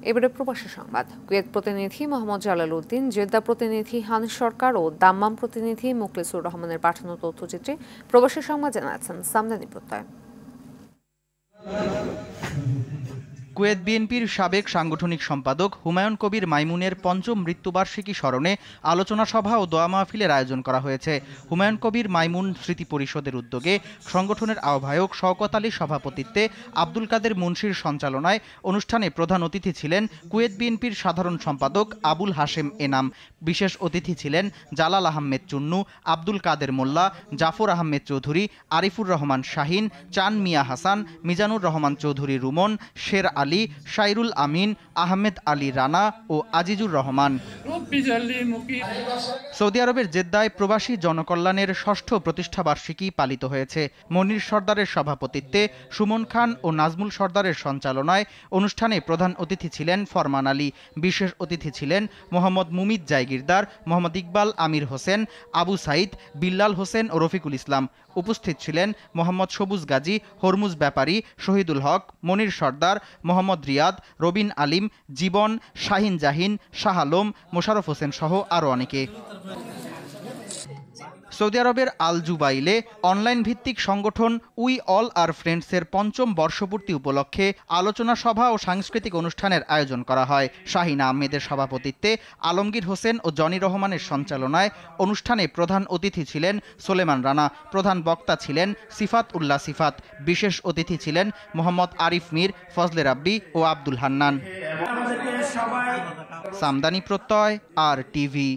এবারে প্রবাসী সংবাদ। কুয়েত প্রতিনিধি মোহাম্মদ জালাল উদ্দিন, জেদ্দা প্রতিনিধি হানিফ সরকার ও দাম্মাম প্রতিনিধি মুখলেসুর রহমানের পাঠানো তথ্যচিত্রে প্রবাসী সংবাদ জানাচ্ছেন সামদানি প্রত্যয়। কুয়েত বিএনপির সাবেক সাংগঠনিক সম্পাদক হুমায়ুন কবির মাইমুনের পঞ্চম মৃত্যুবার্ষিকী স্মরণে আলোচনা সভা ও দোয়া মাহফিলের আয়োজন করা হয়েছে। হুমায়ুন কবির মাইমুন স্মৃতি পরিষদের উদ্যোগে সংগঠনের আহ্বায়ক শওকত আলীর সভাপতিত্বে আব্দুল কাদের মুন্সির সঞ্চালনায় অনুষ্ঠানে প্রধান অতিথি ছিলেন কুয়েত বিএনপির সাধারণ সম্পাদক আবুল হাশেম এনাম। বিশেষ অতিথি ছিলেন জালাল আহমেদ চুন্নু, আব্দুল কাদের মোল্লা, জাফর আহমেদ চৌধুরী, আরিফুর রহমান শাহিন, চান মিয়া হাসান, মিজানুর রহমান চৌধুরী রুমন, শের আলী, শাইরুল আমিন, আহমেদ আলী রানা ও আজিজুর রহমান। সৌদি আরবের জেদ্দায় প্রবাসী জনকল্যাণের ষষ্ঠ প্রতিষ্ঠাবার্ষিকী পালিত হয়েছে। মনির সর্দারের সভাপতিত্বে, সুমন খান ও নাজমুল সর্দারের সঞ্চালনায় অনুষ্ঠানে প্রধান অতিথি ছিলেন ফরমান আলী। বিশেষ অতিথি ছিলেন মোহাম্মদ মুমিত জায়গিরদার, মোহাম্মদ ইকবাল আমির হোসেন, আবু সাইদ, বিল্লাল হোসেন ও রফিকুল ইসলাম। উপস্থিত ছিলেন মোহাম্মদ সবুজ গাজী, হরমুজ ব্যাপারী, শহীদুল হক, মনির সর্দার, মোহাম্মদ রিয়াদ, রবিন আলিম, জীবন, শাহিন জাহিন, শাহ আলম, মোশারফ হোসেন সহ আরও অনেকে। সৌদি আরবের আল জুবাইলে অনলাইন ভিত্তিক সংগঠন উই অল আর ফ্রেন্ডসের পঞ্চম বর্ষপূর্তি উপলক্ষে আলোচনা সভা ও সাংস্কৃতিক অনুষ্ঠানের আয়োজন করা হয়। শাহিন আহমেদের সভাপতিত্বে, আলমগীর হোসেন ও জনি রহমানের সঞ্চালনায় অনুষ্ঠানে প্রধান অতিথি ছিলেন সোলেমান রানা। প্রধান বক্তা ছিলেন সিফাত উল্লাহ সিফাত। বিশেষ অতিথি ছিলেন মোহাম্মদ আরিফ মীর, ফজলে রাব্বি ও আব্দুল হান্নান। সামদানি প্রত্যয়, আর টিভি।